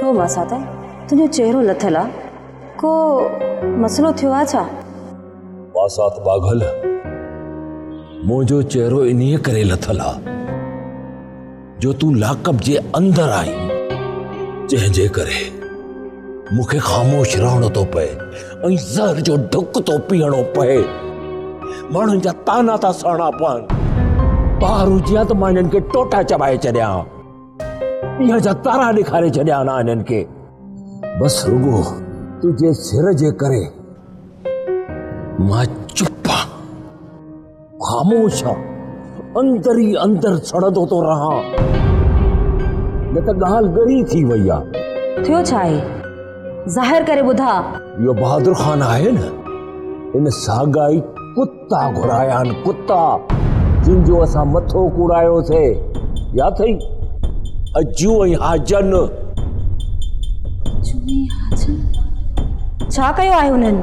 छो मासा त तुझो चेहरो लथल आ को मसलो थियो आ छा? वासात बाघल मुझो चेहरो इन्हीं करे लथल आ जो तू लाकब जे अंदर आई जंहिंजे करे मुखे खामोश रहणो तो पए ऐं ज़हर जो ढुक तो पीअणो पए। माण्हुनि जा ताना था सहणा पवनि। ॿार हुजिया त मां हिननि खे टोटा चबाए छॾियां, हीअं जा तारा ॾेखारे छॾियां ना हिननि खे। बसि रुगो तुझे सिर जे करे मां चुप आं, ख़ामोश आं, अंदर ई अंदर सड़ंदो तो रहां। न त ॻाल्हि ॻरी थी वई आहे। थियो छा आहे? ज़ाहिर करे ॿुधा। इहो बहादुर खान आहे न, इन सागाई कुत्ता घुराया आहिनि, कुत्ता जिन जो असां मथो कूड़ायोसीं। या अथई अजू ऐं हाजन। छा कयो आहे उन्हनि?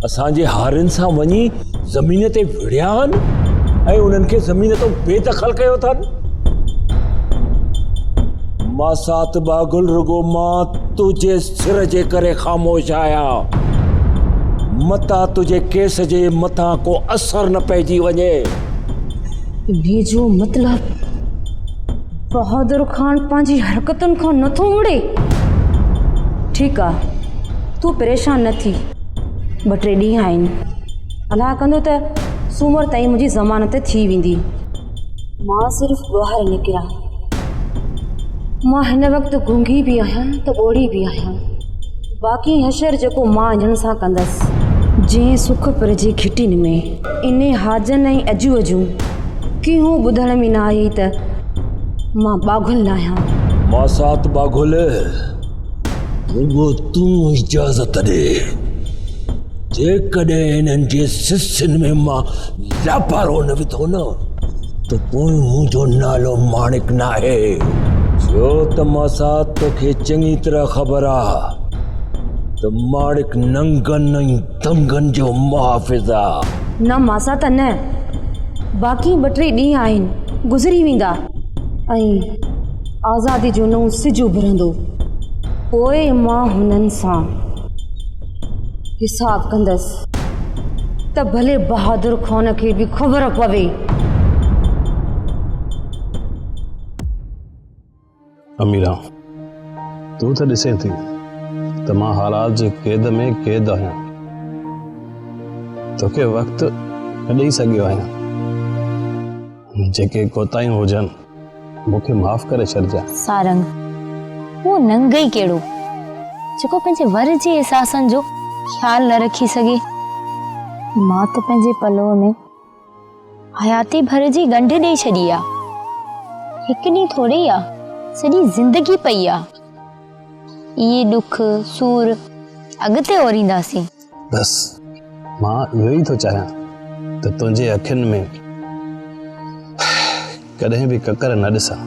असांजे हारिन सां वञी ज़मीन ते विड़िया आहिनि ऐं उन्हनि खे ज़मीन तो बेदखल कयो अथनि। मासात बागुल रुगो मां तुझे सिर जे करे ख़ामोश आहियां, मता तुझे केस जे मथां को असर न पइजी वञे। इन्हे जो मतलब बहादुर खान पंहिंजी हरकतुनि खां नथो मुड़े। ठीकु आहे, तूं परेशान न थी। 2-3 ॾींहं आहिनि, अलाह कंदो त सूमर ताईं मुंहिंजी ज़मानत थी वेंदी। मां सिर्फ़ु ॿाहिरि निकिरां। मां हिन वक़्तु गुंगी बि आहियां त ॿोड़ी बि आहियां। बाक़ी हशर जेको मां हिननि सां कंदसि, जंहिं सुख पर जी घिटिन में इन हाजन ऐं अजू कीअं ॿुधण में न आई त मां बाघुल न आहियां। मासात बाघुल रुगो तूं इजाज़त ॾे। जेकॾहिं हिननि जे सिसिन में मां लापारो न विधो न त पोइ मुंहिंजो नालो माणिक न आहे। छो त मासात तोखे चङी तरह ख़बर आहे त माणिक नंगन ऐं दंगन जो मुहाफ़िज़ आहे। न मासा त न, बाक़ी 2-3 ॾींहं आहिनि, गुज़री वेंदा ऐं आज़ादी जो नओं सिज उभरंदो। पोइ मां हुननि सां हिसाब कंदसि त भले बहादुर खान खे बि ख़बर पवे। अमीरा, तूं त ॾिसे थी त मां हालात जे क़ैद में क़ैद आहियां। तोखे वक़्तु न ॾेई सघियो आहियां। जेके कोताहियूं हुजनि मूंखे माफ़ करे छॾिजां। सारंग, वो नंगई कहिड़ो जेको पंहिंजे वर जे एहसासनि जो ख्याल न रखी सघे। मां त पंहिंजे पलो में हयाती भर जी गंढ ॾेई छॾी आहे। हिकु ॾींहुं थोड़ी आहे, सॼी ज़िंदगी पई आहे। इहे ॾुख सूर अॻिते ओरींदासीं। बस मां इहो ई थो चाहियां त तुंहिंजे अखियुनि में कॾहिं बि ककर न ॾिसां।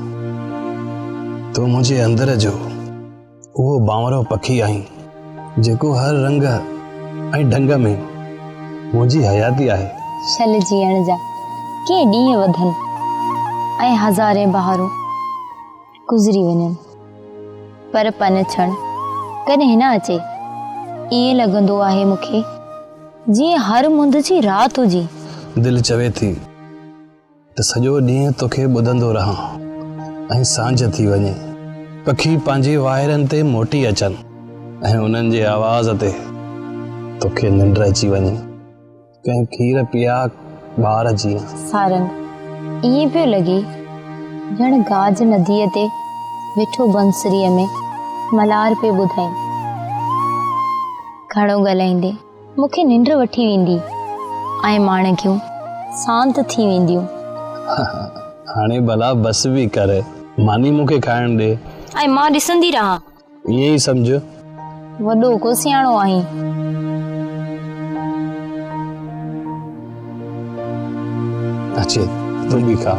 तूं मुंहिंजे अंदर जो उहो बांवरो पखी आहीं जेको हर रंग ऐं ढंग में मुंहिंजी हयाती आहे। छल जीअण जा के ॾींहं वधनि ऐं हज़ारे बहारूं गुज़री वञनि, पर पन छण कॾहिं न अचे। ईअं लॻंदो आहे मूंखे जीअं हर मुंद जी राति हुजी। दिलि चवे थी त सॼो ॾींहुं तोखे ॿुधंदो रहां ऐं सांझ थी वञे। पखी पंहिंजे वाहिरनि ते मोटी अचनि ऐं उन्हनि जे आवाज़ ते तोखे निंड अची वञे, कंहिं खीर पिया ॿार जीअं। सारंग, ईअं पियो लॻे ॼण गाज नदीअ ते वेठो बंसरीअ में मलार पे ॿुधाई। घणो ॻाल्हाईंदे मूंखे निंड वठी वेंदी ऐं माणकियूं शांत थी वेंदियूं। हाणे भला बस बि कर, मानी मूंखे खाइण ॾे ऐं मां ॾिसंदी रहां। ईअं ई सम्झ वॾो को सियाणो आहीं। अचे तूं बि खा।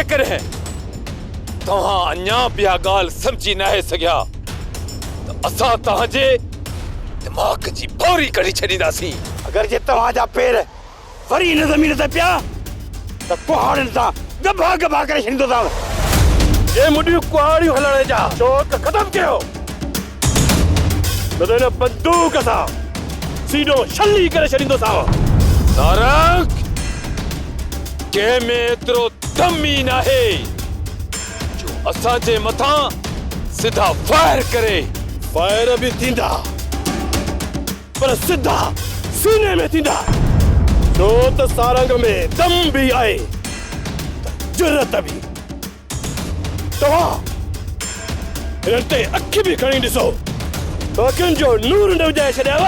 जेकॾहिं तव्हां अञा ॿिया ॻाल्हि सम्झी न सघिया त असां तव्हांजे दिमाग़ जी भौरी कढी छॾींदासीं। अगर जे तव्हांजा पेर वरी हिन ज़मीन ते पिया त कुहाड़ियुनि सां गभा गभा करे छॾींदोसांव। ये मुंडियूं कुहाड़ियूं हलण जा शौक़ ख़तमु कयो, न त हिन बंदूक सां सीधो छली करे छॾींदोसांव। सारंग कंहिंमें एतिरो दम ई नाहे जो असांजे मथां सिधा फायर करे। फायर बि थींदा पर सिधा सीने में थींदा, छो त सारंग में दम भी आहे त जुरत भी। तव्हां हिननि ते अखि भी खणी ॾिसो, अखियुनि जो नूर न विझाए छॾियाव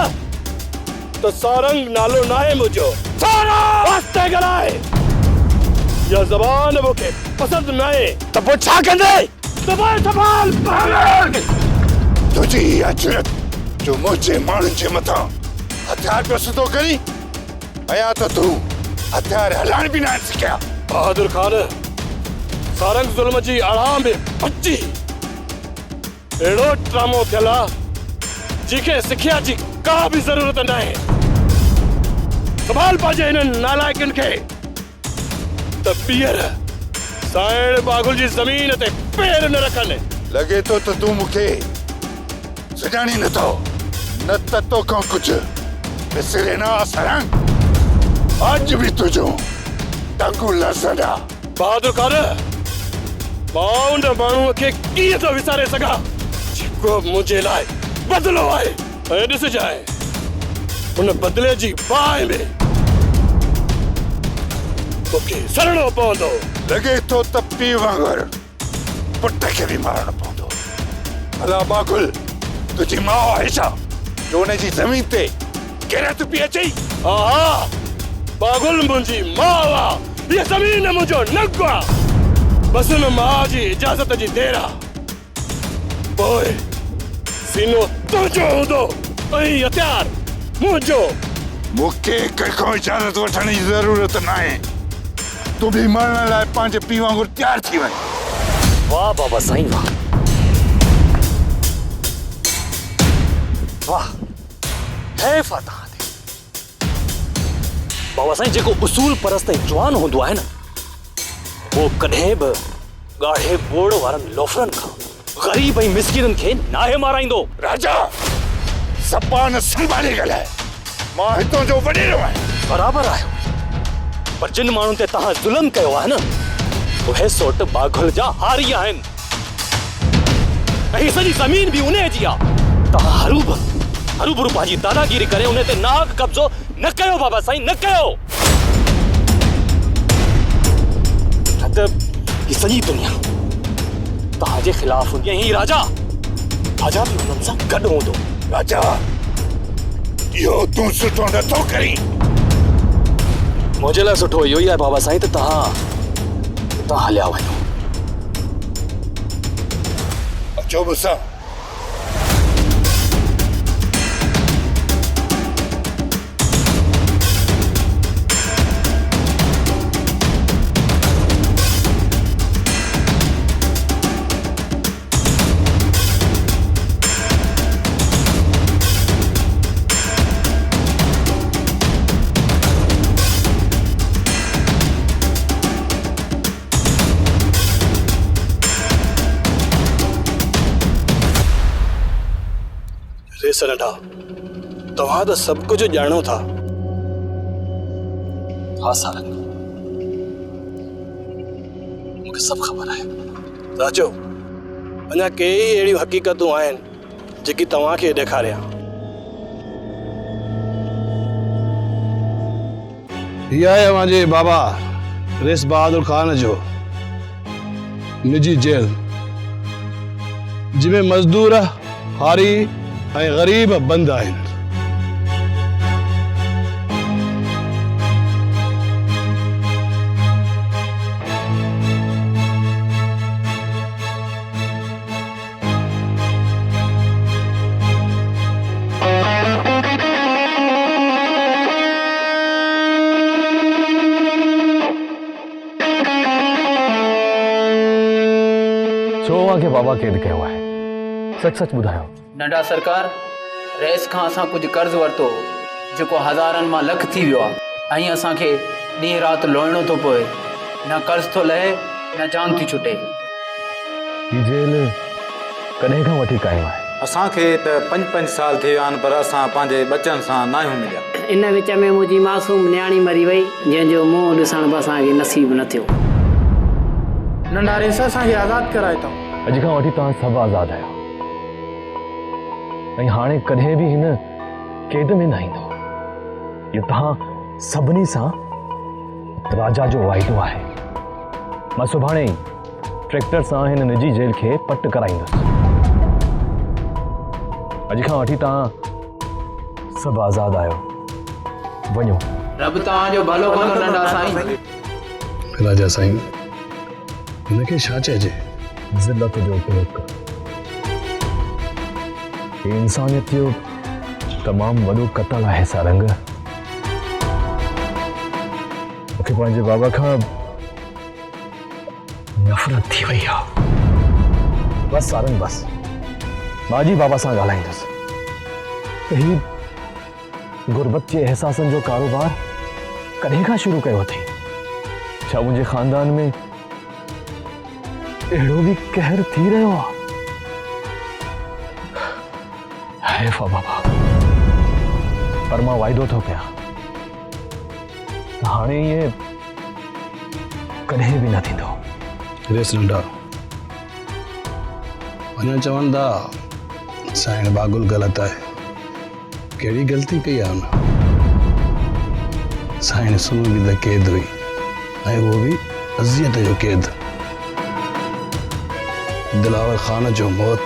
त सारंग नालो नाहे मुंहिंजो। सारंग वास्ते ॻाल्हाए, या ज़बान मूंखे पसंदि न आहे त पोइ छा कंदे? दबाए संभाल। तुझी इहा जुरत जो मुंहिंजे माण्हुनि जे मथां हथियार पियो सिधो करी, या त तूं हथियार हलाइण बि न सिखिया। बहादुर खान, सारंग ज़ुल्म जी आड़ाम में पची अहिड़ो ड्रामो थियल आहे जंहिंखे सिखिया जी का बि ज़रूरत न आहे। संभाल पंहिंजे हिननि नालाइकनि खे त ॿीहर साइण बागुल जी ज़मीन ते पेर न रखनि। लॻे थो त तूं मूंखे सुञाणी नथो, न त तोखां कुझु विसरे न सारंग। अॼु बि तुंहिंजो टंगू लसंदा। बहादुर खान, मां उन माण्हूअ खे कीअं थो विसारे सघां जेको मुंहिंजे लाइ बदिलो आहे। ऐं ॾिसजांइ, उन बदिले जी बाहि में तोखे सरणो पवंदो। लॻे थो त पीउ वांगुरु पुट खे बि मारणो पवंदो। भला बागुल तुंहिंजी माउ आहे छा जो हुन जी ज़मीन ते किरत पई अचे? हा, बागुल मुंहिंजी माउ आहे, हीअ ज़मीन मुंहिंजो नंग आहे। बसि हुन माउ जी इजाज़त जी देर आहे, पोइ सीनो तुंहिंजो हूंदो ऐं हथियार मुंहिंजो। मूंखे कंहिंखां इजाज़त वठण जी ज़रूरत न आहे। तूं बि मरण लाइ पंहिंजे पीउ वांगुरु तयारु थी वञ। वाह बाबा साईं वाह, वाह हैफ़ आहे तव्हां ते। बाबा साईं, जेको उसूल परस्त ऐं जवान हूंदो आहे न, वो कॾहिं बि ॻाढ़े बोड़ वारनि लोफरनि खां ग़रीब ऐं मिसकिननि खे नाहे माराईंदो। राजा, ज़बान संभाले ॻाल्हाए। मां हितां जो वॾेरो आहियां। बराबरि आहियो, पर जिन माण्हुनि ते तव्हां ज़ुल्म कयो आहे न, उहे सोट बाघुल जा हारी आहिनि ऐं सॼी ज़मीन बि उन जी आहे। तव्हां हरूभरू पंहिंजी दादागिरी करे उन ते नाग कब्ज़ो न कयो बाबा साईं, न कयो। न त ही सॼी दुनिया तव्हांजे ख़िलाफ़ हूंदी ऐं राजा बि हुननि सां गॾु हूंदो। राजा, इहो तूं सुठो नथो करीं। मुंहिंजे लाइ सुठो इहो ई आहे बाबा साईं त तव्हां हलिया वञो। अचो मूंसां। नंढा, तव्हां त सभु कुझु ॼाणो था। हाँ सारंग, मूंखे सभु ख़बर आहे। राजो, अञा कई अहिड़ियूं हक़ीक़तूं आहिनि जेकी तव्हांखे ॾेखारियां। इहा आहे मुंहिंजे बाबा रेस बहादुर खान जो निजी जेल, जिनमें मजदूर, हारी ऐं ग़रीब बंद आहिनि। के बाबा कैद कयो आहे सच सच ॿुधायो। नंढा सरकार, रेस खां असां कुछ कर्ज वरतो जेको हज़ारनि मां लख थी वियो आहे ऐं असांखे ॾींहुं राति लोइणो थो पए। न कर्ज थो लहे न जान थी छुटे। ही जेल कॾहिं खां वठी कायम आहे? असांखे त 5-5 साल थी विया आहिनि पर असां पंहिंजे बचनि सां न आहियूं मिलिया। इन विच में मुंहिंजी मासूम न्याणी मरी वई जंहिंजो मुंहुं ॾिसण बि असांखे नसीब न थियो। नंढा रेस असांखे आज़ादु कराए अथऊं। अॼु खां वठी तव्हां सभु आज़ादु आहियो ऐं हाणे कॾहिं बि हिन कैद में न ईंदो। इहो तव्हां सभिनी सां राजा जो वाइदो आहे। मां सुभाणे ई ट्रैक्टर सां हिन निजी जेल खे पट कराईंदुसि। अॼु खां वठी तव्हां सभु आज़ादु आहियो। वञो। रब तव्हांजो भलो कंदो नंढा साईं। राजा साईं हिनखे छा चइजे? ज़िल्लत जो उपयोग हे इंसानियत जो तमामु वॾो क़तल आहे सारंग। मूंखे पंहिंजे बाबा खां नफ़रत थी वई आहे। बस सारंग बस, मां जी बाबा सां ॻाल्हाईंदुसि त ही गुरबत जे एहसासनि जो कारोबार कॾहिं खां शुरू कयो अथई। छा मुंहिंजे ख़ानदान में अहिड़ो बि कहर थी रहियो आहे? हैफ़ आहे बाबा, पर मां वाइदो थो कयां हाणे ये कॾहिं बि न थींदो। रेस नंढा अञा चवनि था साईं बागुल ग़लति आहे। कहिड़ी ग़लती कई आहे हुन? साईं सुनो बि त कैद हुई ऐं उहो बि अज़ियत जो कैद। दिलावर ख़ान जो मौत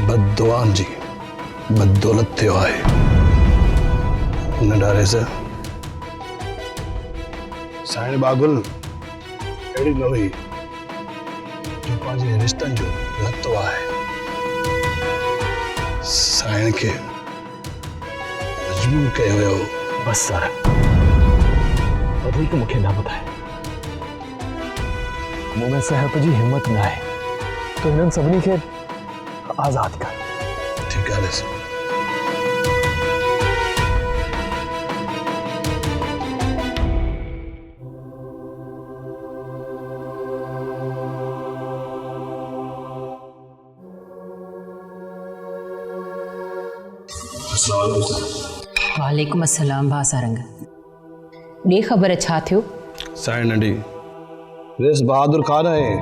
बददुआनि जी बददौलत थियो आहे। नंढा रेस साईं बागुल अहिड़ी न हुई जो पंहिंजे रिश्तनि जो लतो आहे। साईं खे मजबूर कयो वियो। बस सर, वधीक मूंखे न ॿुधाए। मूं में सिहत जी हिम्मत न आहे तो हिननि सभिनी खे आज़ादु कर। ठीकु आहे रेस। वालेकुम अस्सलाम भा सारंग। ॾे ख़बर छा थियो? साईं नंढी रेस बहादुर खान ऐं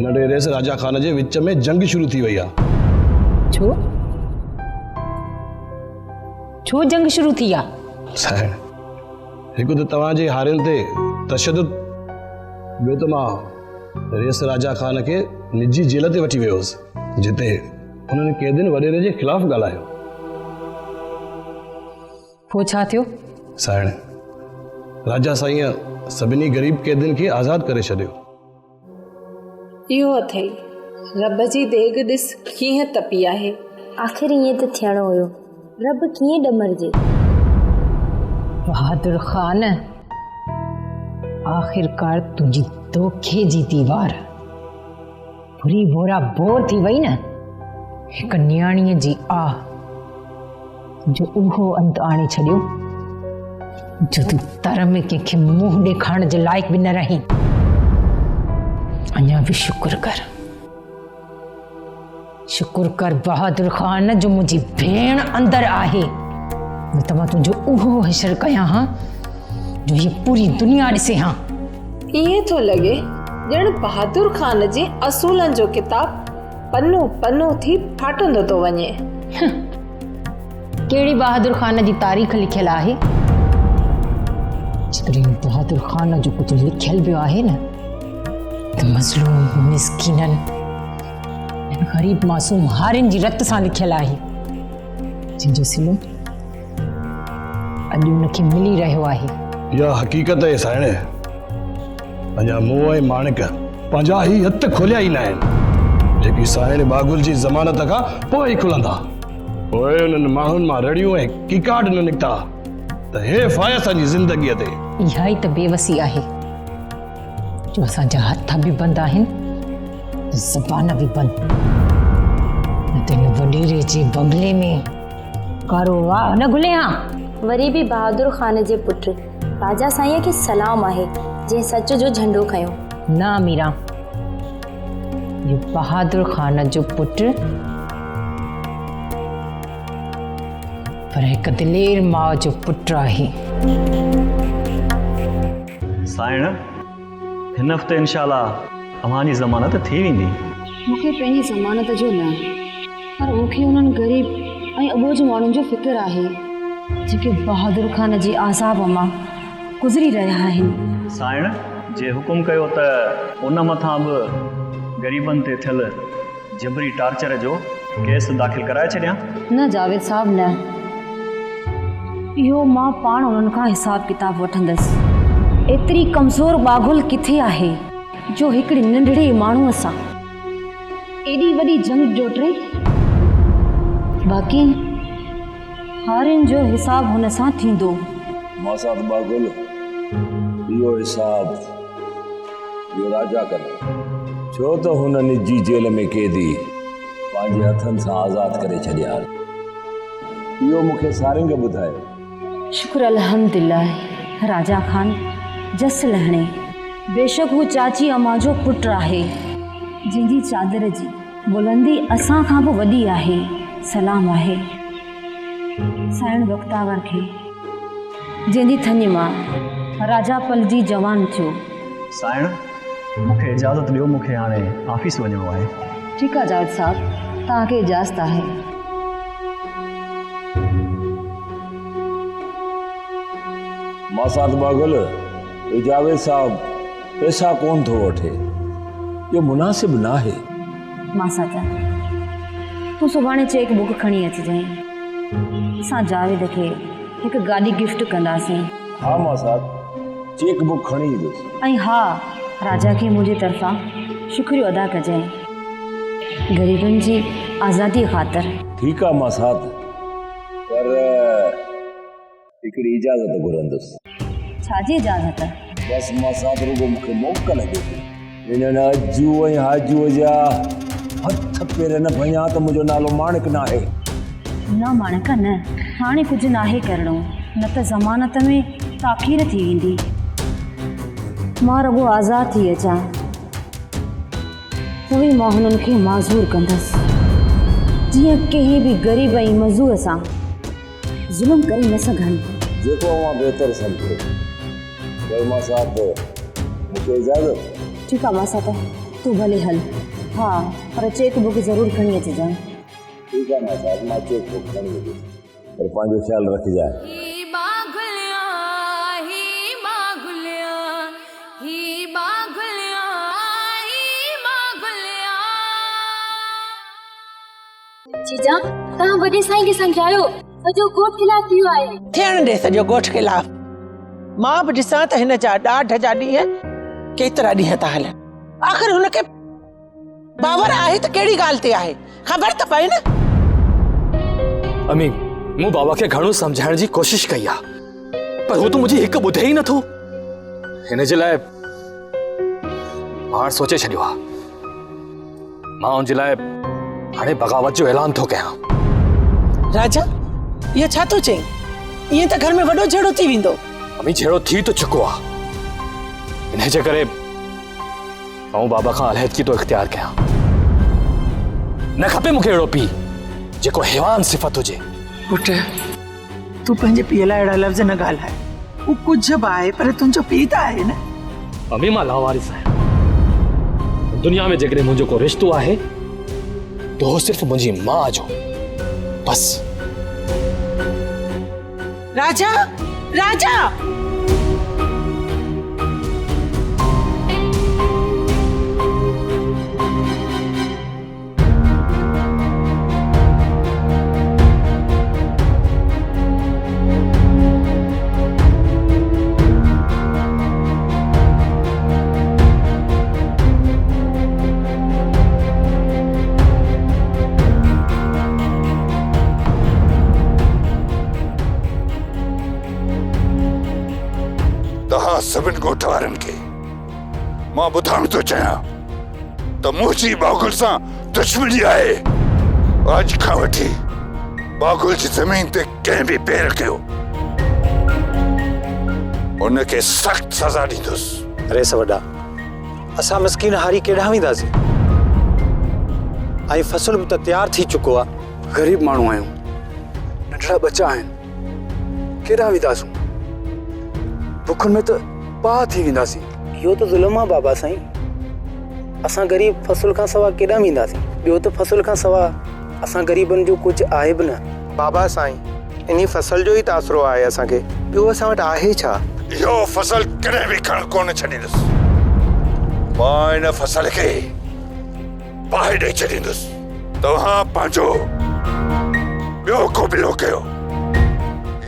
नंढे रेस राजा खान जे विच में जंग शुरू थी वई आहे। छो छो जंग शुरू थी आहे? साईं हिकु त तव्हांजे हारियुनि ते तशद्दुद, ॿियो त मां रेस राजा खान खे निजी जेल ते वठी वियोसि जिते हुननि कैदियुनि वॾेरे जे ख़िलाफ़ ॻाल्हायो। पोइ छा थियो? साईं राजा साईं सभिनी ग़रीब कैदियुनि खे आज़ादु करे छॾियो। इहो अथई रब जी देग ॾिस कीअं तपी आहे। आख़िर ईअं त थियणो हुयो, रब कीअं ॾमरजे। बहादुर खान, आख़िरकार तुंहिंजी धोखे जी दीवार पूरी बोरा बोर थी वई न। हिकु न्याणीअ जी आह जो उहो अंत आणे छॾियो जो तूं तर में कंहिंखे मुंहुं ॾेखारण जे लाइक़ बि न रही। अञा बि शुक्र कर बहादुर खान जो मुंहिंजी भेण अंदर आहे। न त मां तुंहिंजो उहो हशर कयां हा जो ये पूरी दुनिया ॾिसे हा। ईअं थो लॻे ॼण बहादुर खान जे असूलनि जो किताब पन्नो पन्नो थी फाटंदो थो वञे। कहिड़ी बहादुर खान जी तारीख़ लिखियल आहे? जेकॾहिं बहादुर खान जो कुझु लिखियल बियो आहे न त मज़लूम मिस्कीननि ग़रीब मासूम हारियुनि जी रत सां लिखियल आहे जंहिंजो सिलो अॼु उनखे मिली रहियो आहे। इहा हक़ीक़त आहे साईं। अञा मोह ऐं माणिक पंहिंजा ई हथ खोलिया ई न आहिनि जेकी साईं बागुल जी ज़मानत खां पोइ ई खुलंदा। पोइ उन्हनि माण्हुनि मां रड़ियूं ऐं कीकाट न निकिता त हेफ़ आहे असांजी ज़िंदगीअ ते। इहा ई त बेवसी आहे जो असांजा हथ बि बंदि आहिनि ज़बान बि बंदि न तेरे वॾेरे जे बंगले में कारो वाह न घुले हा। वरी बि बहादुर ख़ान जे पुट राजा साईं खे सलाम आहे जंहिं सच जो झंडो खयो। ना मीरा, ये बहादुर ख़ान जो पुट पर हिकु दिलेर माउ जो पुट आहे। साइण हिन हफ़्ते इंशाल्लाह अव्हांजी ज़मानत थी वेंदी। मूंखे पंहिंजी ज़मानत जो न, पर मूंखे उन्हनि ग़रीब ऐं अॿोझ माण्हुनि जो फ़िक्र आहे जेके बहादुर ख़ान जी आज़ाब मां गुज़री रहिया आहिनि। साइण जे हुकुम कयो त उन मथां बि ग़रीबनि ते थियल जबरी टार्चर जो केस दाख़िल कराए छॾियां। न जावेद साहब न, इहो मां पाण उन्हनि खां हिसाब किताब वठंदसि। एतिरी कमज़ोर बागुल किथे आहे जो हिकिड़ी नंढड़े माण्हूअ सां एॾी वॾी जंग जोटरे। बाक़ी हारियुनि जो हिसाब हुन सां थींदो। मासात बागुल इहो हिसाब इहो राजा करे, छो त हुन निजी जेल में कैदी पंहिंजे हथनि सां आज़ाद करे छॾिया। इहो मूंखे सारंग ॿुधायो। शुक्र अल्हम्दुलिल्लाह राजा खान जस लहणे। बेशक हू चाची अम्मा जो पुटु आहे जंहिंजी चादर जी बुलंदी असां खां बि वॾी आहे। सलाम आहे साइण बख्तावर खे जंहिंजी थञ मां राजा पलजी जवान थियो। साइण मूंखे इजाज़त ॾियो, मूंखे हाणे ऑफिस वञिणो आहे। ठीकु आहे जावेद साहब, तव्हांखे इजाज़त आहे। मासात बागुल जावेद साहब पैसा कोन थो वठे, इहो मुनासिब न आहे। मासाता तूं सुभाणे चेक बुक खणी अचिजांइ, असां जावेद खे हिकु गाॾी गिफ्ट कंदासीं। हा मासात चेक बुक खणी ईंदुसि। ऐं हा, राजा खे मुंहिंजे तरफ़ां शुक्रियो अदा कजांइ ग़रीबनि जी आज़ादी ख़ातिर। ठीकु आहे मासात, पर हिकिड़ी इजाज़त घुरंदुसि। छाजी इजाज़त? बसि मासात रुगो मूंखे मोकल ॾियो। हिननि अजू ऐं हाजूअ जा हथ पेर न भञा त मुंहिंजो नालो माणिक न आहे। न माणिक न, हाणे कुझु नाहे करिणो, न त ज़मानत में ताख़ीर थी वेंदी। मां रुगो आज़ाद थी अचां त बि मां हुननि खे माज़ूर कंदसि जीअं कंहिं बि ग़रीब ऐं मज़ूर सां ज़ुल्म करे न सघनि। जेको मां बहितर सम्झो। भाई मासात मूंखे इजाज़त। ठीकु आहे मासात, तूं भले हल। हा, पर चेक बुक ज़रूरु खणी अचिजांइ। ठीकु आहे मासात, मां चेक बुक खणी ईंदुसि, पर पंहिंजो ख़्यालु रखिजांइ। जीजा तव्हां वॾे साईं खे सम्झायो, सॼो ॻोठ खिलाफ़ थी वियो आहे। थियण ॾे सॼो ॻोठ खिलाफ़। मां बि ॾिसां त हिन जा ॾाढ जा ॾींहं केतिरा ॾींहं था हलनि। आख़िर हुनखे बावर आहे त कहिड़ी ॻाल्हि ते आहे, ख़बर त पए न। अमी मूं बाबा खे घणो सम्झाइण जी कोशिश कई आहे, पर हू त मुंहिंजी हिकु ॿुधे ई नथो। हिन जे लाइ मां सोचे छॾियो आहे, मां उन जे लाइ हाणे बग़ावत जो ऐलान थो कयां। राजा इहो छा थो चई? ईअं त घर में वॾो झेड़ो थी वेंदो। अमी झेड़ो थी तो चुको आहे, इन जे करे आऊं बाबा खां अलहदगी तो इख्तियार कयां। न खपे मूंखे अहिड़ो पीउ जेको हैवान सिफ़त हुजे। पुट तूं पंहिंजे पीउ लाइ अहिड़ा लफ़्ज़ न ॻाल्हाए। हू कुझु बि आहे पर तुंहिंजो पीउ त आहे न। अमी मां लावारिस आहियां। दुनिया में जेकॾहिं मुंहिंजो को रिश्तो आहे तो वो सिर्फ मुंहिंजी मां जो, बस। राजा राजा सभिनि ॻोठ वारनि खे मां ॿुधाइण थो चाहियां तो मुझी बागुल सा दुश्मनी आए। आज खां वठी बागुल जी जमीन ते कंहिं बि पेर कयो उनखे सख्त सज़ा ॾींदुसि। अरे सवॾा, असां मिसकीन हारी केॾांहुं वेंदासीं? ऐं फसल बि त तयारु थी चुको आहे। गरीब माण्हू आहियूं, नंढड़ा बच्चा आहिनि, केॾांहुं वेंदासूं? बुखनि में त पाह थी वेंदासीं। इहो त ज़ुल्म आहे बाबा साईं। असां गरीब फसल खां सवा केॾांहुं वेंदासीं? ॿियो त फसल खां सवा असां गरीबनि जो कुझु आहे बि न। बाबा साईं, इन फसल जो ई त आसरो आहे असांखे, ॿियो असां वटि आहे छा? इहो फसल कॾहिं बि खण कोन छॾींदुसि। मां इन फसल खे बाहि ॾेई छॾींदुसि। तव्हां पंहिंजो ॿियो को बिलो कयो,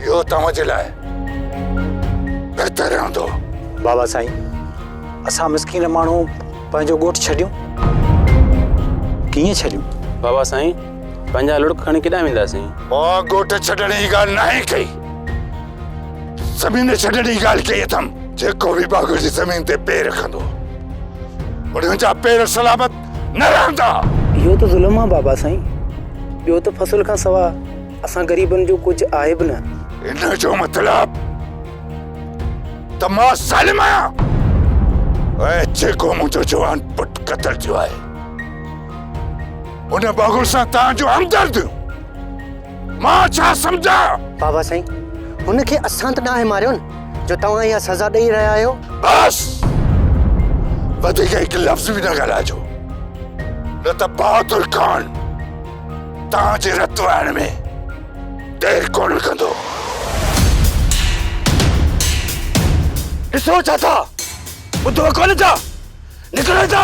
इहो तव्हांजे लाइ बहितर रहंदो। बाबा साईं, असां मिसकीन माण्हू पंहिंजो ॻोठु छॾियूं? कीअं छॾियूं? बाबा साईं, पंहिंजा लुड़क खणी केॾांहुं वेंदासीं? मां ॻोठ छॾण जी ॻाल्हि नाहे कई, ज़मीन छॾण जी ॻाल्हि कई अथमि। जेको बि बागुल जी ज़मीन ते पेर रखंदो उन्हनि जा पेर सलामत न रहंदा। इहो त ज़ुल्म आहे बाबा साईं। ॿियो त फसल खां सवा असां गरीबनि जो कुझु आहे बि न। इन जो मतिलब त मां ज़ालिम आहियां ऐं जेको मुंहिंजो जवान पुटु क़तल थियो आहे उन बागुल सां तव्हांजो हमदर्द मां छा सम्झा? बाबा साईं, हुनखे असां त नाहे मारियो न जो तव्हां इहा सज़ा ॾेई रहिया आहियो। बस वधीक हिकु लफ़्ज़ बि न ॻाल्हाइजो, न त बहादुर ख़ान तव्हांजे रत वाइण में देरि कोन कंदो। ॾिसो छा था, ॿुधो कोन था, निकिरो था।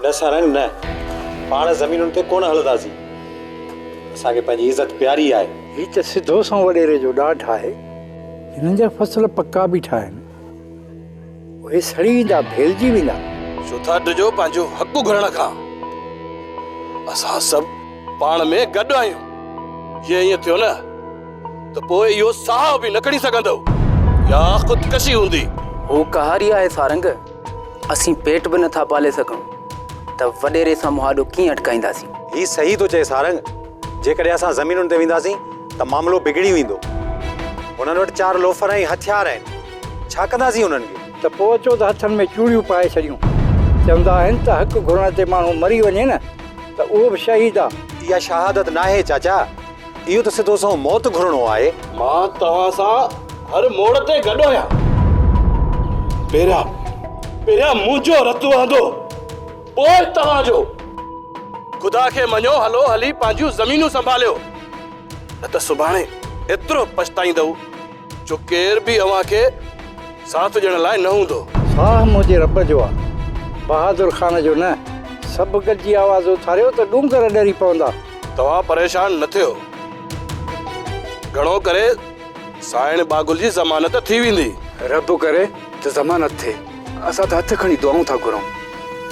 न सारंग न, पाण ज़मीनुनि ते कोन हलंदासीं। असांखे पंहिंजी इज़त प्यारी आहे। हीउ त सिधो सां वॾेरे जो ॾाढ आहे। हिननि जा फसल पक्का बीठा आहिनि, उहे सड़ी वेंदा, भेलजी वेंदा। छो था ॾिजो पंहिंजो हक़ घुरण खां? असां सभु पाण में गॾु आहियूं। जे ईअं थियो न त पोइ इहो साहु बि न खणी सघंदो या ख़ुदकशी हूंदी। हू कहारी आहे सारंग, असीं पेट बि नथा पाले सघूं त वॾेरे सां मुहाॾो कीअं अटकाईंदासीं? ही सही थो चए सारंग। जेकॾहिं असां ज़मीनुनि ते वेंदासीं त मामिलो बिगड़ी वेंदो। उन्हनि वटि 4 लोफर ऐं हथियार आहिनि, छा कंदासीं उन्हनि खे? त पोइ अचो त हथनि में चूड़ियूं पाए छॾियूं। चवंदा आहिनि त हक़ घुरण ते माण्हू मरी वञे न त उहो बि शहीद आहे। इहा शहादत नाहे चाचा, इहो त सिधो सो मौत घुरणो आहे। मां तव्हां सां हर मोड़ ते गॾु आहियां। पहिरियां मुंहिंजो रत वहंदो, पोइ तव्हांजो। ख़ुदा खे मञो, हलो हली पंहिंजूं ज़मीनूं संभालियो, न त सुभाणे एतिरो पछताईंदव जो केर बि अव्हां खे साथ ॾियण लाइ न हूंदो। साह मुंहिंजे रब जो आहे, बहादुर ख़ान जो न। सभु गॾिजी आवाज़ उथारियो त डूंगर ॾरी पवंदा। तव्हां परेशान न थियो, घणो करे साइण बागुल जी ज़मानत थी वेंदी। रब करे त ज़मानत थिए, असां त हथ खणी दुआऊं था घुरूं।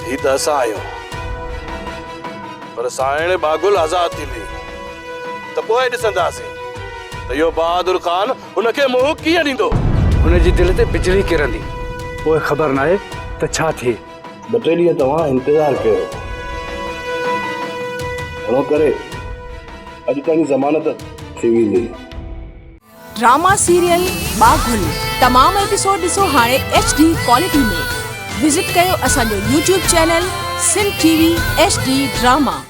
ही त असां आहियूं, पर साइण बागुल आज़ाद थींदी त पोइ ॾिसंदासीं त इहो बहादुर ख़ान हुनखे मुंहुं कीअं ॾींदो। हुनजी दिलि ते बिजली किरंदी, पोइ ख़बर नाहे त छा थिए। 2 ॾींहं तव्हां इंतज़ार कयो, घणो करे अॼु ताईं ज़मानत थी वेंदी। ड्रामा सीरियल बागुल तमाम एपिसोड ॾिसो हाणे HD क्वालिटी में। विजिट कयो असांजो YouTube channel Sindh TV HD drama.